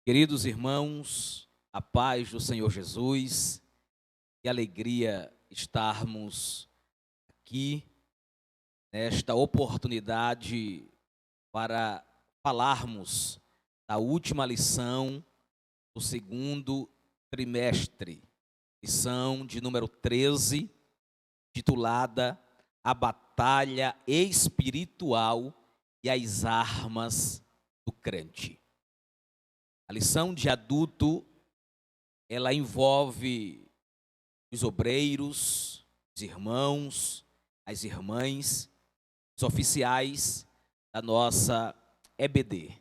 Queridos irmãos, a paz do Senhor Jesus, que alegria estarmos aqui nesta oportunidade para falarmos da última lição do segundo trimestre, lição de número 13, titulada A Batalha Espiritual e as Armas do Crente. A lição de adulto, ela envolve os obreiros, os irmãos, as irmãs, os oficiais da nossa EBD.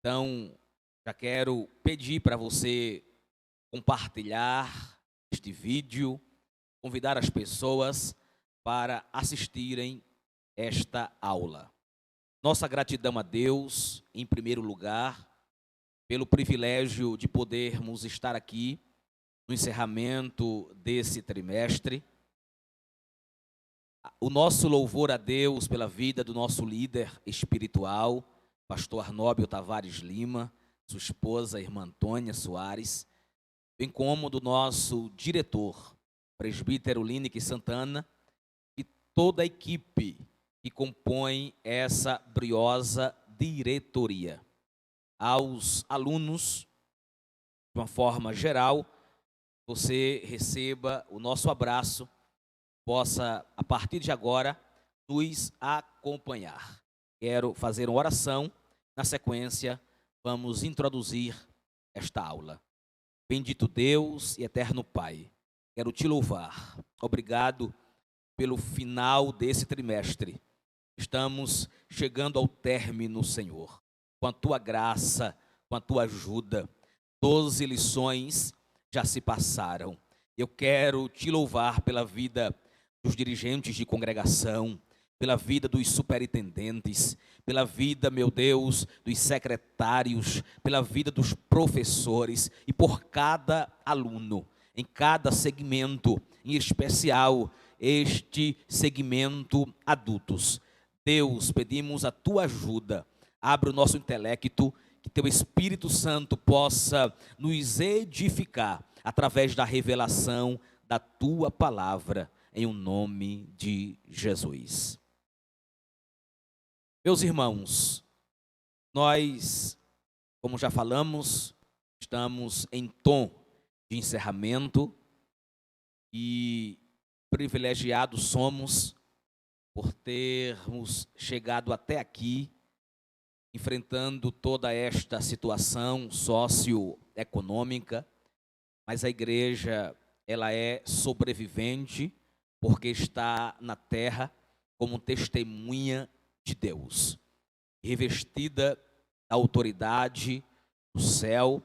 Então, já quero pedir para você compartilhar este vídeo, convidar as pessoas para assistirem esta aula. Nossa gratidão a Deus, em primeiro lugar, pelo privilégio de podermos estar aqui no encerramento desse trimestre. O nosso louvor a Deus pela vida do nosso líder espiritual, pastor Arnóbio Tavares Lima, sua esposa, irmã Antônia Soares, bem como do nosso diretor, presbítero Lineker Santana, e toda a equipe que compõe essa briosa diretoria. Aos alunos, de uma forma geral, você receba o nosso abraço, possa, a partir de agora, nos acompanhar. Quero fazer uma oração, na sequência, vamos introduzir esta aula. Bendito Deus e eterno Pai, quero te louvar. Obrigado pelo final desse trimestre. Estamos chegando ao término, Senhor. Com a tua graça, com a tua ajuda, 12 lições já se passaram. Eu quero te louvar pela vida dos dirigentes de congregação, pela vida dos superintendentes, pela vida, meu Deus, dos secretários, pela vida dos professores e por cada aluno, em cada segmento, em especial este segmento adultos. Deus, pedimos a tua ajuda. Abre o nosso intelecto, que teu Espírito Santo possa nos edificar através da revelação da tua palavra, em o nome de Jesus. Meus irmãos, nós, como já falamos, estamos em tom de encerramento e privilegiados somos por termos chegado até aqui, enfrentando toda esta situação socioeconômica, mas a igreja, ela é sobrevivente porque está na terra como testemunha de Deus, revestida da autoridade do céu,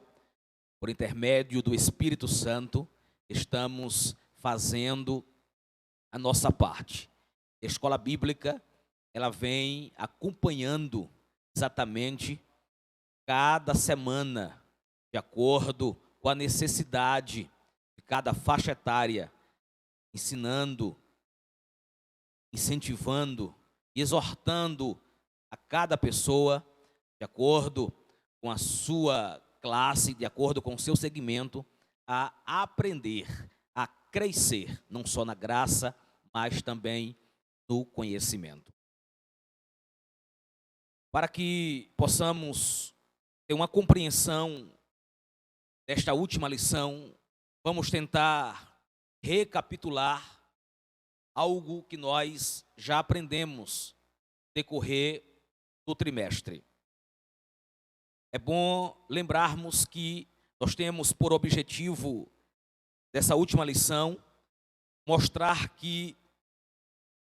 por intermédio do Espírito Santo, estamos fazendo a nossa parte. A escola bíblica, ela vem acompanhando exatamente cada semana, de acordo com a necessidade de cada faixa etária, ensinando, incentivando, exortando a cada pessoa, de acordo com a sua classe, de acordo com o seu segmento, a aprender, a crescer, não só na graça, mas também no conhecimento. Para que possamos ter uma compreensão desta última lição, vamos tentar recapitular algo que nós já aprendemos no decorrer do trimestre. É bom lembrarmos que nós temos por objetivo dessa última lição mostrar que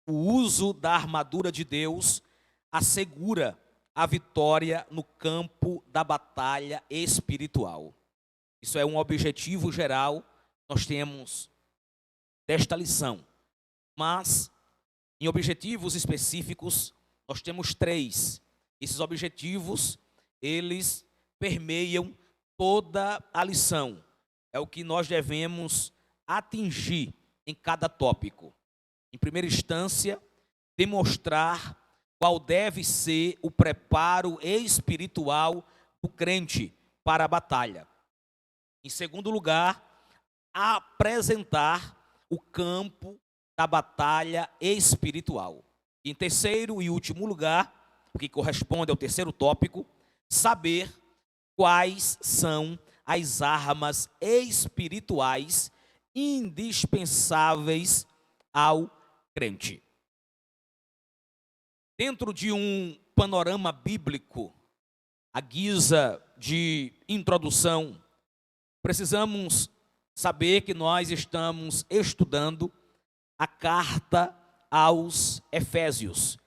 o uso da armadura de Deus assegura a vitória no campo da batalha espiritual. Isso é um objetivo geral que nós temos desta lição. Mas, em objetivos específicos, nós temos 3. Esses objetivos, eles permeiam toda a lição. É o que nós devemos atingir em cada tópico. Em primeira instância, demonstrar qual deve ser o preparo espiritual do crente para a batalha. Em segundo lugar, apresentar o campo da batalha espiritual. Em terceiro e último lugar, o que corresponde ao terceiro tópico, saber quais são as armas espirituais indispensáveis ao crente. Dentro de um panorama bíblico, à guisa de introdução, precisamos saber que nós estamos estudando a carta aos Efésios.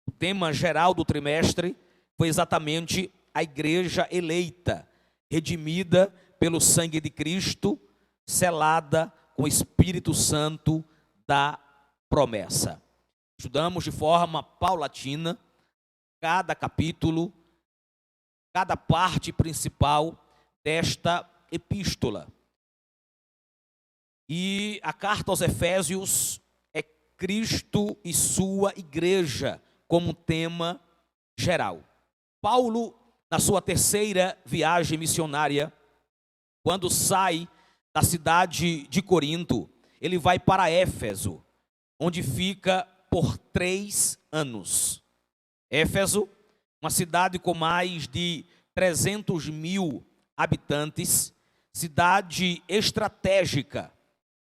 O tema geral do trimestre foi exatamente a igreja eleita, redimida pelo sangue de Cristo, selada com o Espírito Santo da promessa. Estudamos de forma paulatina cada capítulo, cada parte principal desta epístola. E a carta aos Efésios é Cristo e sua igreja como tema geral. Paulo, na sua terceira viagem missionária, quando sai da cidade de Corinto, ele vai para Éfeso, onde fica por 3 anos. Éfeso, uma cidade com mais de 300 mil habitantes, cidade estratégica,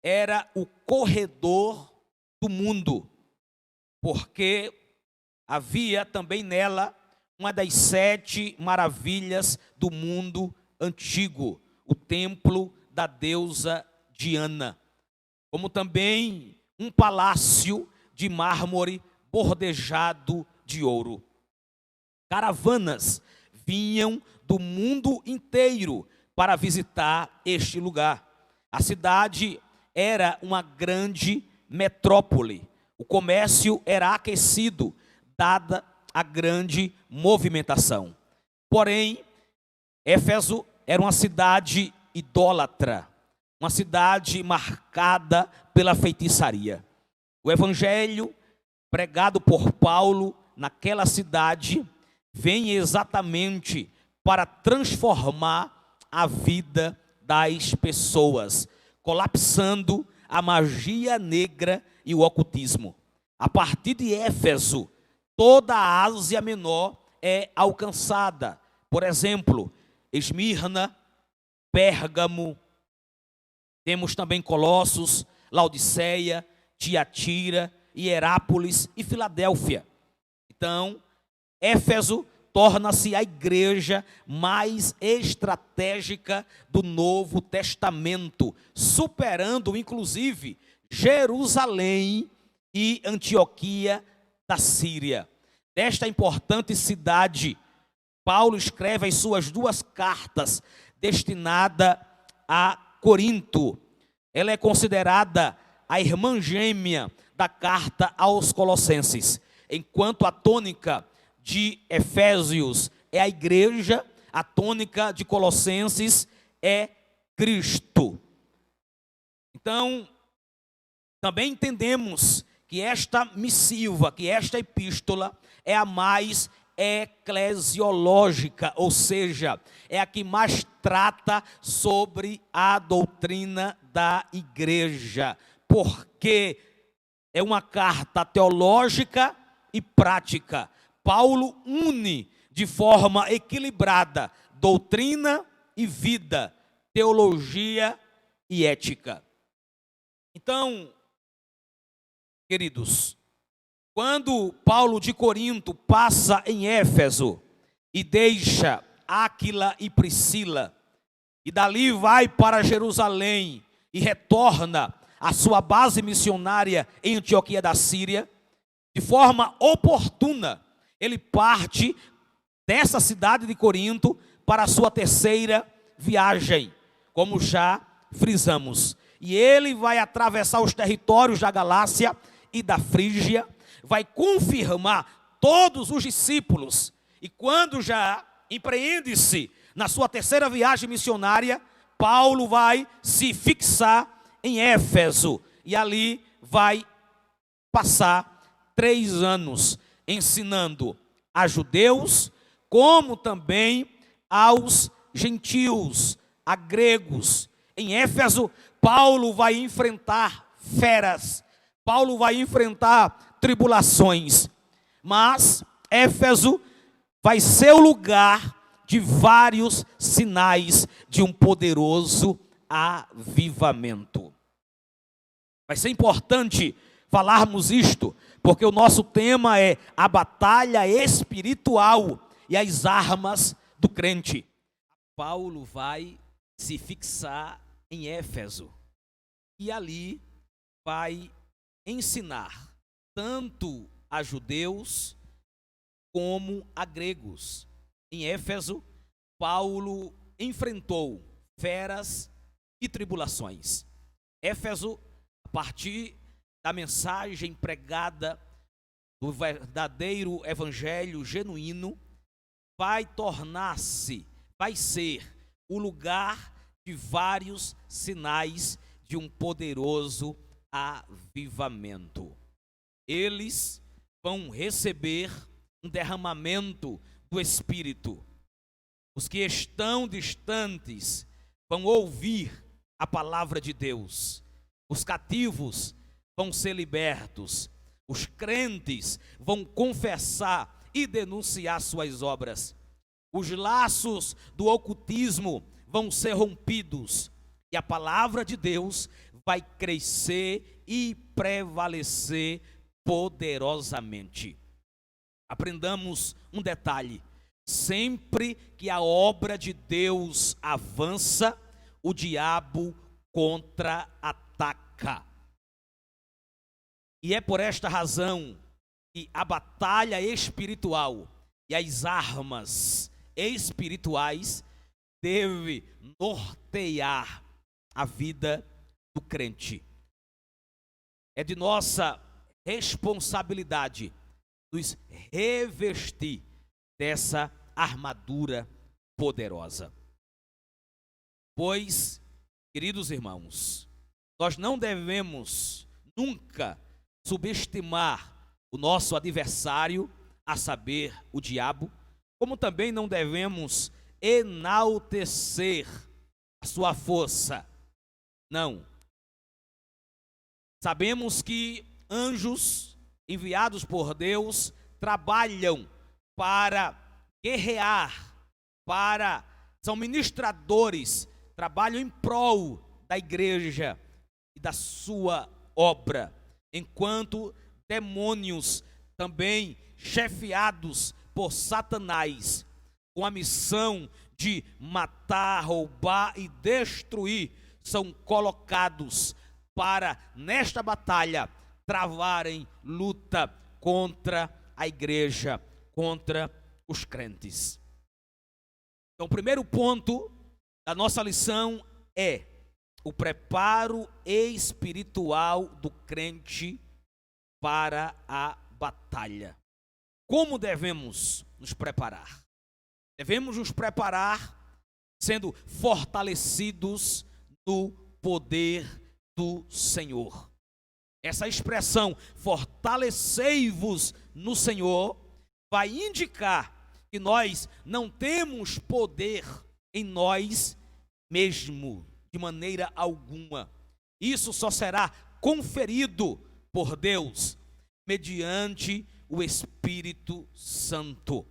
era o corredor do mundo, porque havia também nela uma das 7 maravilhas do mundo antigo, o templo da deusa Diana, como também um palácio de mármore bordejado de ouro. Caravanas vinham do mundo inteiro para visitar este lugar. A cidade era uma grande metrópole. O comércio era aquecido, dada a grande movimentação. Porém, Éfeso era uma cidade idólatra, uma cidade marcada pela feitiçaria. O evangelho pregado por Paulo naquela cidade vem exatamente para transformar a vida das pessoas, colapsando a magia negra e o ocultismo. A partir de Éfeso, toda a Ásia Menor é alcançada. Por exemplo, Esmirna, Pérgamo, temos também Colossos, Laodiceia, Tiatira, Hierápolis e Filadélfia. Então, Éfeso torna-se a igreja mais estratégica do Novo Testamento, superando inclusive Jerusalém e Antioquia da Síria. Desta importante cidade, Paulo escreve as suas 2 cartas destinadas a Corinto. Ela é considerada a irmã gêmea da carta aos Colossenses, enquanto a tônica de Efésios é a igreja, a tônica de Colossenses é Cristo. Então, também entendemos que esta missiva, que esta epístola é a mais eclesiológica, ou seja, é a que mais trata sobre a doutrina da igreja, porque é uma carta teológica e prática. Paulo une de forma equilibrada doutrina e vida, teologia e ética. Então, queridos, quando Paulo de Corinto passa em Éfeso e deixa Áquila e Priscila, e dali vai para Jerusalém e retorna à sua base missionária em Antioquia da Síria, de forma oportuna, ele parte dessa cidade de Corinto para a sua terceira viagem, como já frisamos. E ele vai atravessar os territórios da Galácia e da Frígia, vai confirmar todos os discípulos. E quando já empreende-se na sua terceira viagem missionária, Paulo vai se fixar em Éfeso. E ali vai passar 3 anos ensinando a judeus, como também aos gentios, a gregos. Em Éfeso, Paulo vai enfrentar feras, Paulo vai enfrentar tribulações, mas Éfeso vai ser o lugar de vários sinais de um poderoso avivamento. Vai ser importante falarmos isto, porque o nosso tema é a batalha espiritual e as armas do crente. Paulo vai se fixar em Éfeso e ali vai ensinar tanto a judeus como a gregos. Em Éfeso, Paulo enfrentou feras e tribulações. Éfeso, a partir da mensagem pregada do verdadeiro evangelho genuíno, vai ser o lugar de vários sinais de um poderoso avivamento. Eles vão receber um derramamento do Espírito. Os que estão distantes vão ouvir a palavra de Deus. Os cativos vão ser libertos. Os crentes vão confessar e denunciar suas obras. Os laços do ocultismo vão ser rompidos e a palavra de Deus vai crescer e prevalecer poderosamente. Aprendamos um detalhe: sempre que a obra de Deus avança, o diabo contra-ataca. E é por esta razão que a batalha espiritual e as armas espirituais deve nortear a vida do crente. É de nossa responsabilidade nos revestir dessa armadura poderosa. Pois, queridos irmãos, nós não devemos nunca subestimar o nosso adversário, a saber, o diabo, como também não devemos enaltecer a sua força. Não. Sabemos que anjos enviados por Deus trabalham para guerrear, são ministradores, trabalham em prol da igreja e da sua obra, enquanto demônios também chefiados por Satanás, com a missão de matar, roubar e destruir, são colocados para, nesta batalha, travarem luta contra a igreja, contra os crentes. Então, o primeiro ponto da nossa lição é o preparo espiritual do crente para a batalha. Como devemos nos preparar? Devemos nos preparar sendo fortalecidos no poder do Senhor. Essa expressão, fortalecei-vos no Senhor, vai indicar que nós não temos poder em nós mesmos, de maneira alguma. Isso só será conferido por Deus, mediante o Espírito Santo.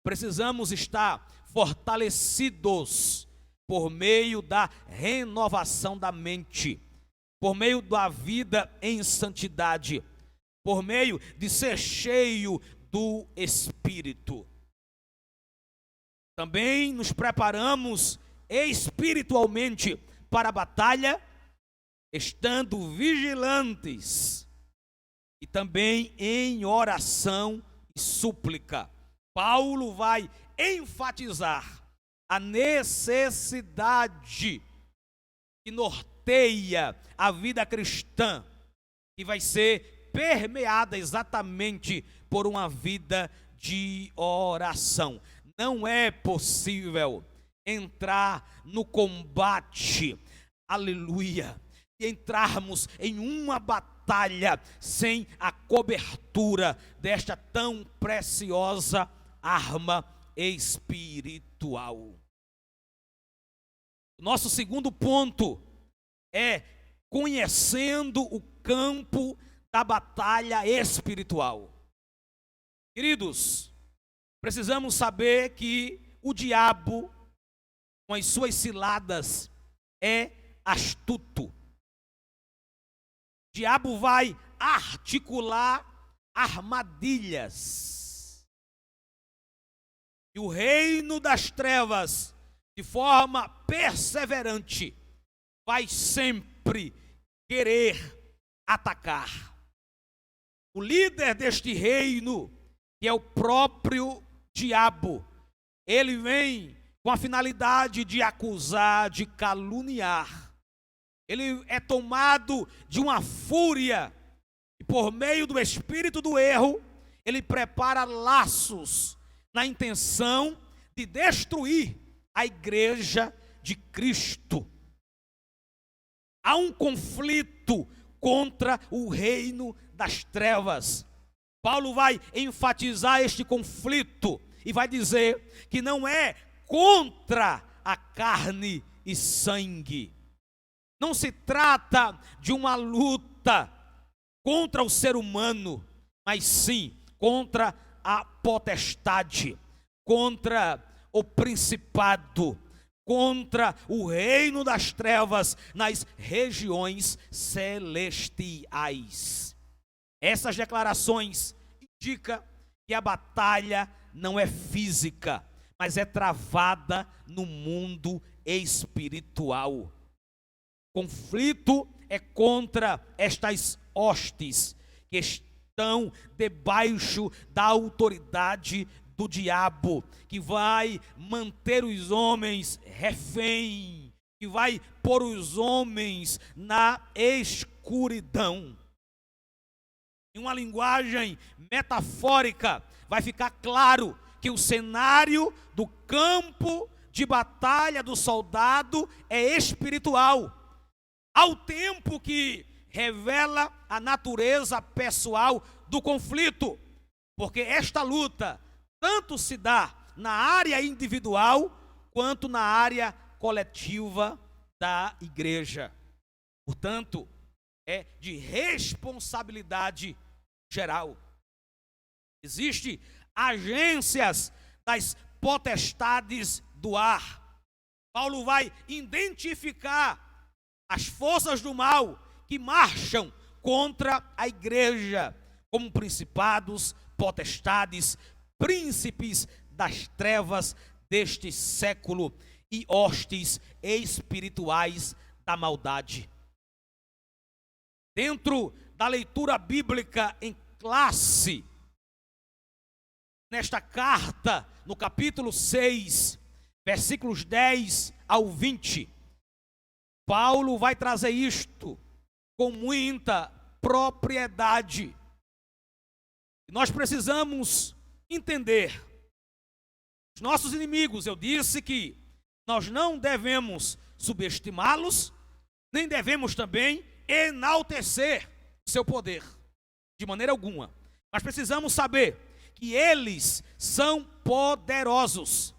Precisamos estar fortalecidos por meio da renovação da mente, por meio da vida em santidade, por meio de ser cheio do Espírito. Também nos preparamos espiritualmente para a batalha, estando vigilantes e também em oração e súplica. Paulo vai enfatizar a necessidade que norteia a vida cristã, que vai ser permeada exatamente por uma vida de oração. Não é possível entrar no combate, aleluia, e entrarmos em uma batalha sem a cobertura desta tão preciosa arma espiritual. O nosso segundo ponto é conhecendo o campo da batalha espiritual. Queridos, precisamos saber que o diabo, com as suas ciladas, é astuto. O diabo vai articular armadilhas. E o reino das trevas, de forma perseverante, vai sempre querer atacar. O líder deste reino, que é o próprio diabo, ele vem com a finalidade de acusar, de caluniar. Ele é tomado de uma fúria e por meio do espírito do erro, ele prepara laços na intenção de destruir a igreja de Cristo. Há um conflito contra o reino das trevas. Paulo vai enfatizar este conflito e vai dizer que não é contra a carne e sangue. Não se trata de uma luta contra o ser humano, mas sim contra a potestade, contra o principado, contra o reino das trevas nas regiões celestiais. Essas declarações indicam que a batalha não é física, mas é travada no mundo espiritual. Conflito é contra estas hostes que estão debaixo da autoridade do diabo, que vai manter os homens refém, que vai pôr os homens na escuridão. Em uma linguagem metafórica, vai ficar claro que o cenário do campo de batalha do soldado é espiritual, ao tempo que revela a natureza pessoal do conflito, porque esta luta tanto se dá na área individual quanto na área coletiva da igreja. Portanto, é de responsabilidade geral. Existem agências das potestades do ar. Paulo vai identificar as forças do mal que marcham contra a igreja, como principados, potestades, príncipes das trevas deste século e hostes espirituais da maldade. Dentro da leitura bíblica em classe, nesta carta, no capítulo 6, versículos 10 ao 20, Paulo vai trazer isto com muita propriedade. Nós precisamos entender. Os nossos inimigos, eu disse que nós não devemos subestimá-los, nem devemos também enaltecer seu poder, de maneira alguma. Mas precisamos saber que eles são poderosos.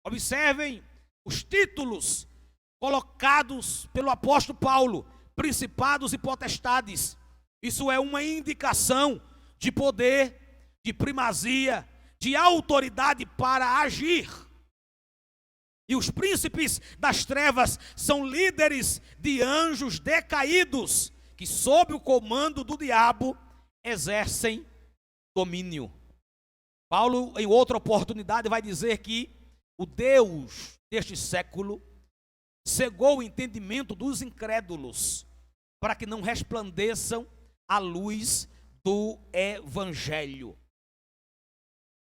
Observem os títulos colocados pelo apóstolo Paulo: principados e potestades. Isso é uma indicação de poder, de primazia, de autoridade para agir. E os príncipes das trevas são líderes de anjos decaídos, que sob o comando do diabo exercem domínio. Paulo, em outra oportunidade, vai dizer que o Deus deste século cegou o entendimento dos incrédulos, para que não resplandeçam a luz do evangelho.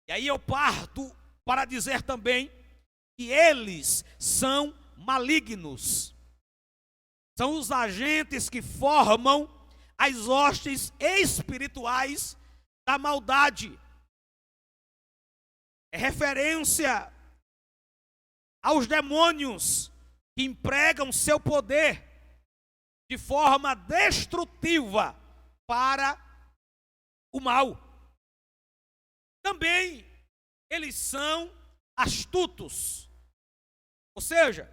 E aí eu parto para dizer também que eles são malignos. São os agentes que formam as hostes espirituais da maldade. É referência aos demônios que empregam seu poder de forma destrutiva para o mal. Também eles são astutos, ou seja,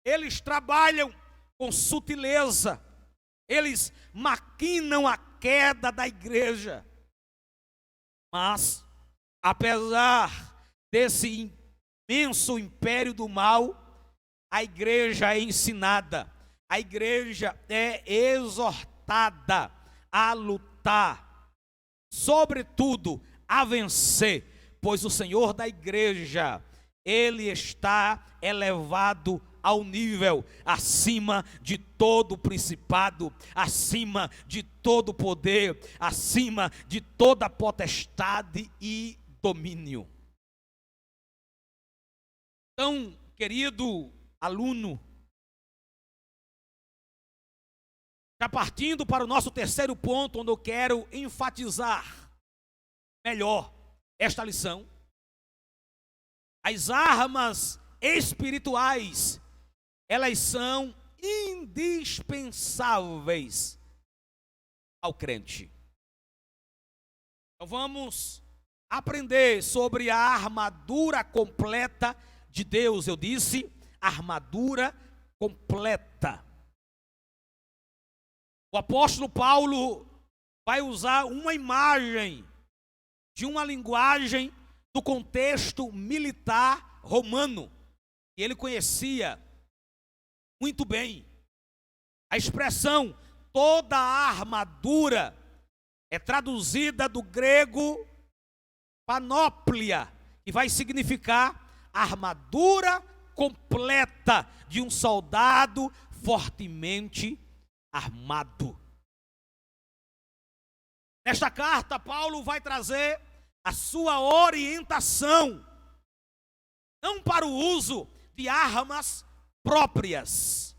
eles trabalham com sutileza, eles maquinam a queda da igreja. Mas, apesar desse imenso império do mal, a igreja é ensinada, a igreja é exortada a lutar, sobretudo a vencer, pois o Senhor da igreja, Ele está elevado ao nível acima de todo principado, acima de todo poder, acima de toda potestade e domínio. Então, querido aluno, já partindo para o nosso terceiro ponto, onde eu quero enfatizar melhor esta lição, as armas espirituais, elas são indispensáveis ao crente. Então vamos aprender sobre a armadura completa de Deus. Eu disse, armadura completa. O apóstolo Paulo vai usar uma imagem de uma linguagem do contexto militar romano, que ele conhecia muito bem. A expressão toda a armadura é traduzida do grego panóplia, que vai significar armadura completa de um soldado fortemente armado. Nesta carta, Paulo vai trazer a sua orientação, não para o uso de armas próprias,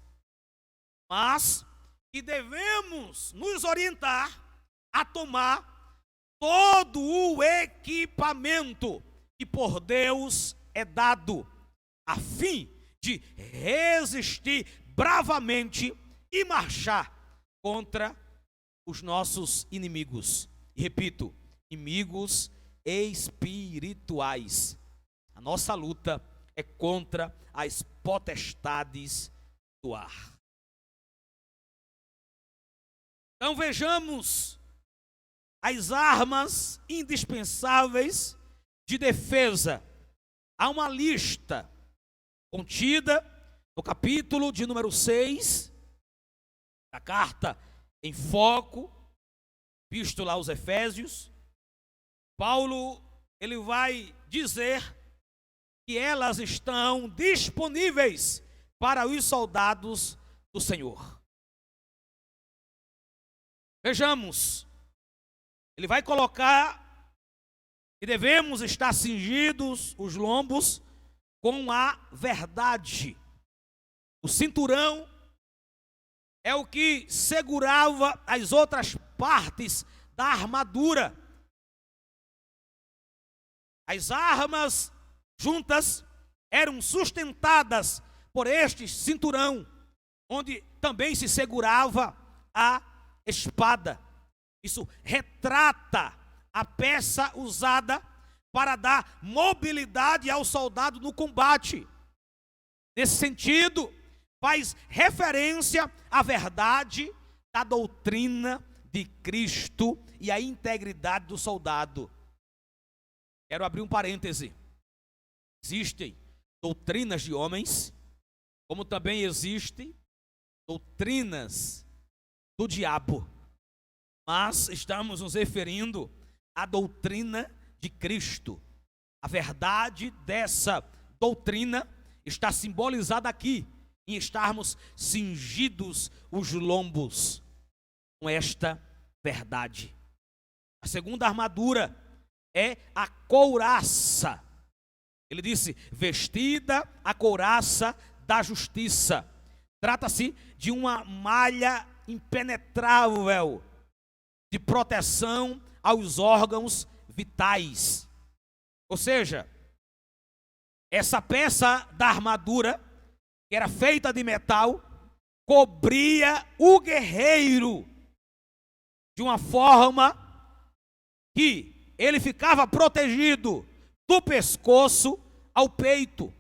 mas que devemos nos orientar a tomar todo o equipamento que por Deus é dado, a fim de resistir bravamente e marchar contra os nossos inimigos. E repito, inimigos espirituais. A nossa luta é contra as potestades do ar. Então vejamos as armas indispensáveis de defesa. Há uma lista contida no capítulo de número 6 da carta em foco, epístola aos Efésios. Paulo, ele vai dizer que elas estão disponíveis para os soldados do Senhor. Vejamos, ele vai colocar que devemos estar cingidos os lombos com a verdade. O cinturão é o que segurava as outras partes da armadura. As armas juntas eram sustentadas por este cinturão, onde também se segurava a espada. Isso retrata a peça usada para dar mobilidade ao soldado no combate. Nesse sentido, faz referência à verdade da doutrina de Cristo e à integridade do soldado. Quero abrir um parêntese. Existem doutrinas de homens, como também existem doutrinas do diabo. Mas estamos nos referindo à doutrina de Cristo. A verdade dessa doutrina está simbolizada aqui, em estarmos cingidos os lombos com esta verdade. A segunda armadura é a couraça. Ele disse, vestida a couraça da justiça. Trata-se de uma malha impenetrável de proteção aos órgãos vitais. Ou seja, essa peça da armadura, que era feita de metal, cobria o guerreiro de uma forma que ele ficava protegido do pescoço ao peito.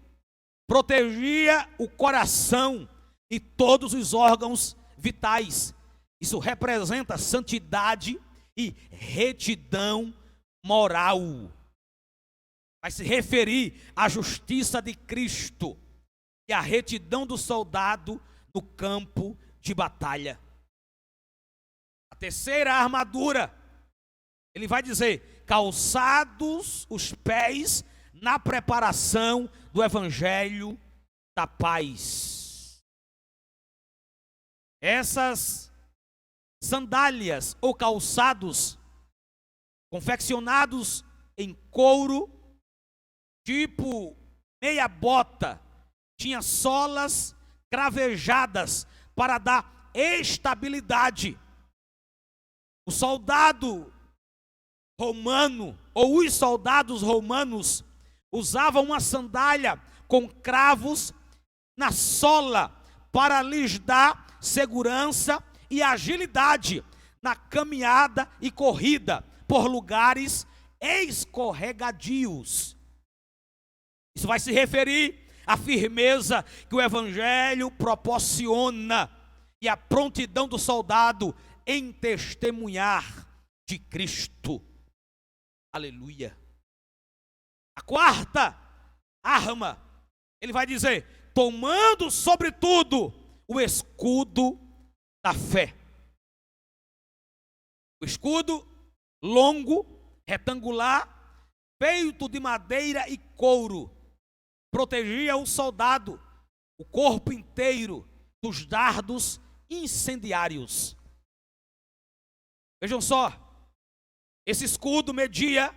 protegia o coração e todos os órgãos vitais. Isso representa santidade e retidão moral. Vai se referir à justiça de Cristo e à retidão do soldado no campo de batalha. A terceira armadura, ele vai dizer: calçados os pés na preparação do evangelho da paz. Essas sandálias ou calçados confeccionados em couro, tipo meia bota, tinha solas cravejadas para dar estabilidade. O soldado romano, ou os soldados romanos, usavam uma sandália com cravos na sola para lhes dar segurança e agilidade na caminhada e corrida por lugares escorregadios. Isso vai se referir à firmeza que o evangelho proporciona e à prontidão do soldado em testemunhar de Cristo. Aleluia. A quarta arma, ele vai dizer: tomando sobretudo o escudo da fé. O escudo longo, retangular, feito de madeira e couro, protegia o soldado, o corpo inteiro, dos dardos incendiários. Vejam só, esse escudo media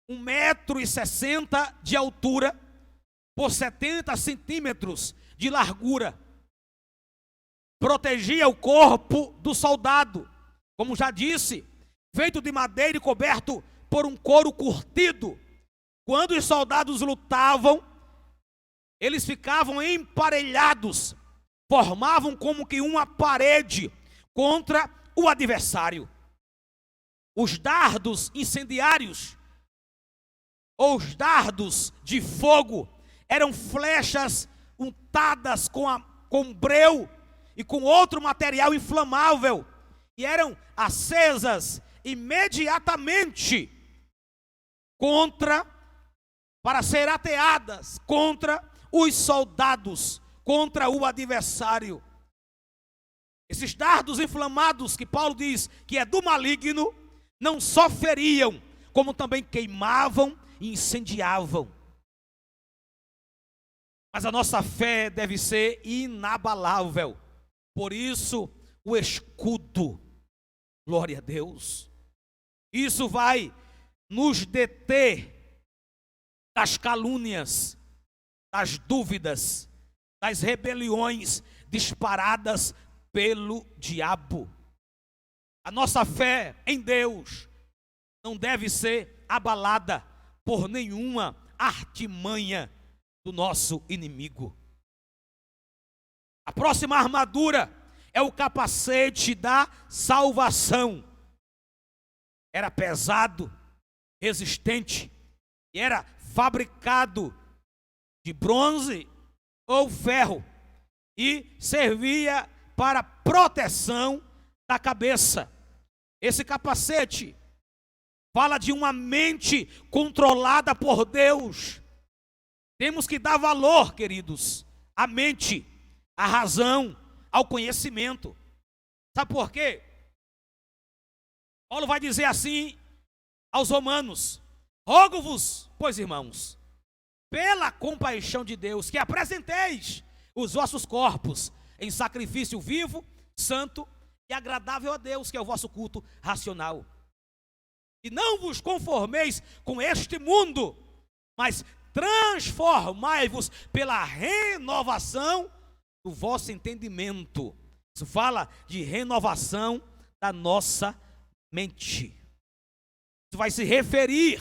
1,60 m de altura por 70 centímetros de largura. Protegia o corpo do soldado, como já disse, feito de madeira e coberto por um couro curtido. Quando os soldados lutavam, eles ficavam emparelhados, formavam como que uma parede contra o adversário. Os dardos incendiários, ou os dardos de fogo, eram flechas untadas com breu e com outro material inflamável, e eram acesas imediatamente para ser ateadas contra os soldados, contra o adversário. Esses dardos inflamados, que Paulo diz que é do maligno, não só feriam, como também queimavam e incendiavam. Mas a nossa fé deve ser inabalável. Por isso, o escudo. Glória a Deus. Isso vai nos deter das calúnias, das dúvidas, das rebeliões disparadas pelo diabo. A nossa fé em Deus não deve ser abalada por nenhuma artimanha do nosso inimigo. A próxima armadura é o capacete da salvação. Era pesado, resistente, e era fabricado de bronze ou ferro e servia para proteção da cabeça. Esse capacete fala de uma mente controlada por Deus. Temos que dar valor, queridos, à mente, à razão, ao conhecimento. Sabe por quê? Paulo vai dizer assim aos romanos: rogo-vos, pois irmãos, pela compaixão de Deus, que apresenteis os vossos corpos em sacrifício vivo, santo e agradável a Deus, que é o vosso culto racional. E não vos conformeis com este mundo, mas transformai-vos pela renovação do vosso entendimento. Isso fala de renovação da nossa mente. Isso vai se referir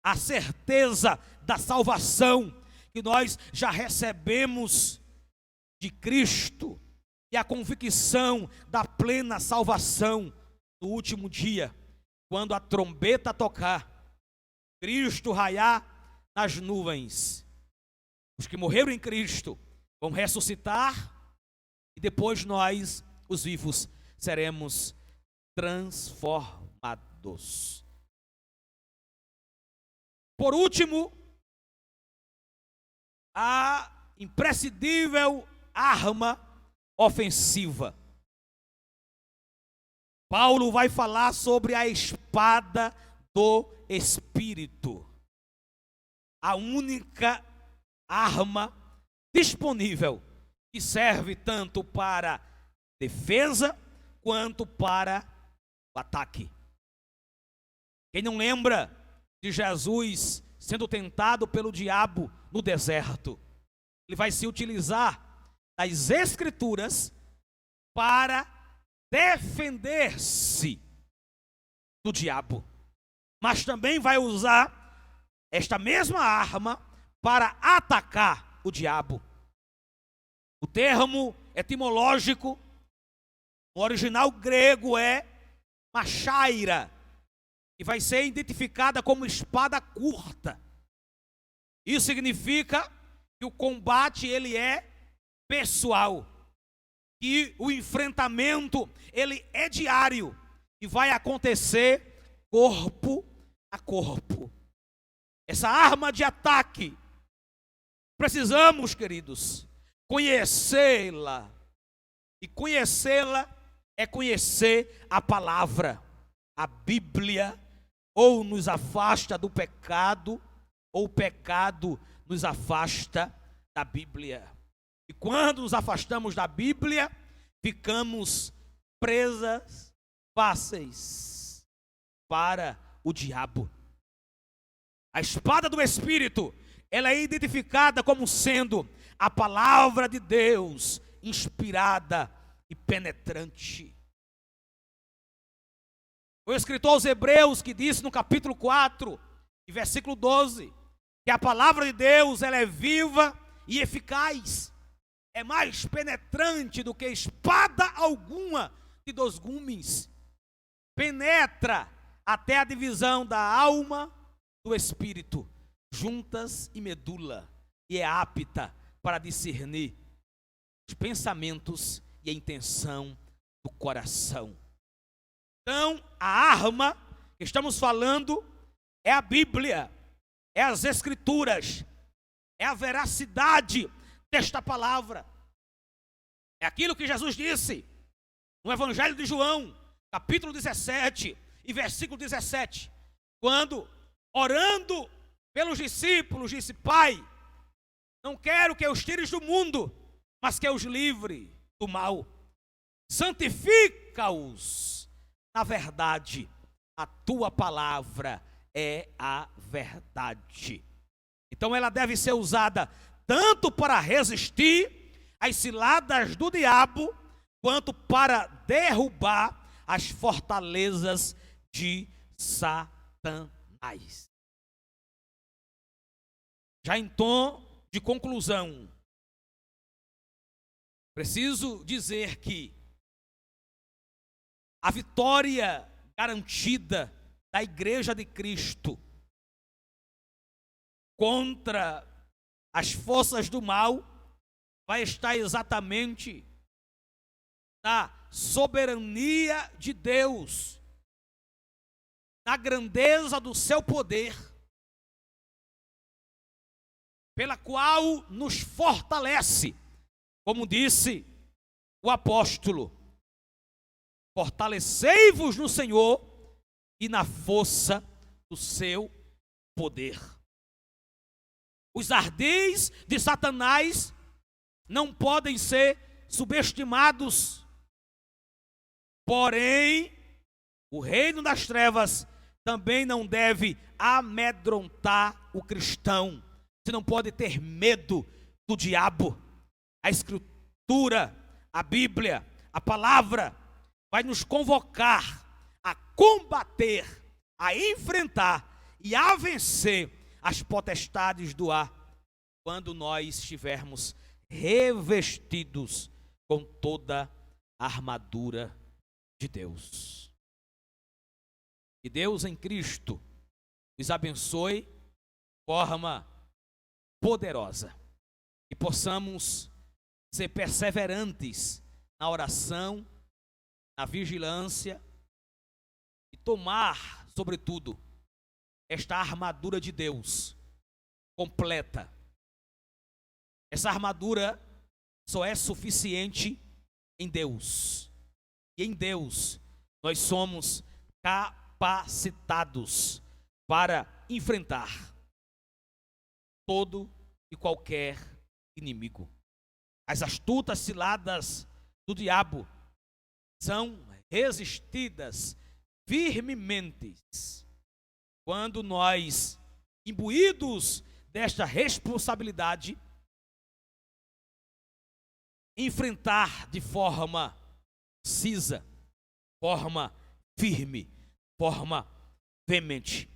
à certeza da salvação que nós já recebemos de Cristo e a convicção da plena salvação no último dia, quando a trombeta tocar, Cristo raiar nas nuvens. Os que morreram em Cristo vão ressuscitar e depois nós, os vivos, seremos transformados. Por último, a imprescindível arma ofensiva. Paulo vai falar sobre a espada do Espírito. A única arma disponível que serve tanto para defesa quanto para o ataque. Quem não lembra de Jesus sendo tentado pelo diabo no deserto? Ele vai se utilizar das Escrituras para defender-se do diabo, mas também vai usar esta mesma arma para atacar o diabo. O termo etimológico no original grego é machaira, e vai ser identificada como espada curta. Isso significa que o combate ele é pessoal, que o enfrentamento ele é diário e vai acontecer corpo a corpo. Essa arma de ataque, precisamos, queridos, conhecê-la. E conhecê-la é conhecer a palavra. A Bíblia ou nos afasta do pecado, ou o pecado nos afasta da Bíblia. E quando nos afastamos da Bíblia, ficamos presas fáceis para o diabo. A espada do Espírito, ela é identificada como sendo a palavra de Deus, inspirada e penetrante. O escritor aos Hebreus que disse no capítulo 4, e versículo 12, que a palavra de Deus ela é viva e eficaz, é mais penetrante do que espada alguma de 2 gumes, penetra até a divisão da alma do espírito, juntas e medula, e é apta para discernir os pensamentos e a intenção do coração. Então, a arma que estamos falando é a Bíblia, é as Escrituras, é a veracidade desta palavra. É aquilo que Jesus disse no Evangelho de João, capítulo 17 e versículo 17, quando, orando pelos discípulos, disse: Pai, não quero que os tires do mundo, mas que os livre do mal. Santifica-os na verdade, a tua palavra é a verdade. Então ela deve ser usada tanto para resistir às ciladas do diabo, quanto para derrubar as fortalezas de Satanás. Já em tom de conclusão, preciso dizer que a vitória garantida da Igreja de Cristo contra as forças do mal vai estar exatamente na soberania de Deus, na grandeza do seu poder, pela qual nos fortalece, como disse o apóstolo: fortalecei-vos no Senhor e na força do seu poder. Os ardis de Satanás não podem ser subestimados, porém, o reino das trevas também não deve amedrontar o cristão. Você não pode ter medo do diabo. A Escritura, a Bíblia, a palavra vai nos convocar a combater, a enfrentar e a vencer as potestades do ar, quando nós estivermos revestidos com toda a armadura de Deus. Que Deus em Cristo os abençoe de forma poderosa. e possamos ser perseverantes na oração, na vigilância e tomar, sobretudo, esta armadura de Deus completa. Essa armadura só é suficiente em Deus. E em Deus nós somos capacitados para enfrentar todo e qualquer inimigo. As astutas ciladas do diabo são resistidas firmemente quando nós, imbuídos desta responsabilidade, enfrentar de forma precisa, forma firme, forma veemente.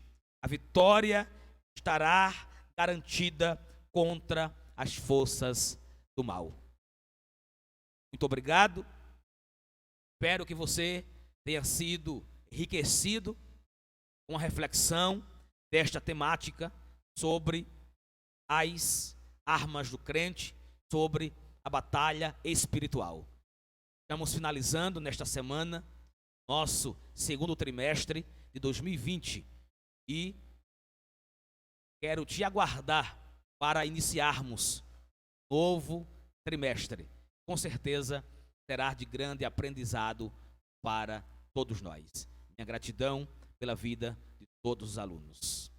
A vitória estará garantida contra as forças do mal. Muito obrigado. Espero que você tenha sido enriquecido com a reflexão desta temática sobre as armas do crente, sobre a batalha espiritual. Estamos finalizando nesta semana nosso segundo trimestre de 2020 e quero te aguardar para iniciarmos novo trimestre. Com certeza será de grande aprendizado para todos nós. Minha gratidão pela vida de todos os alunos.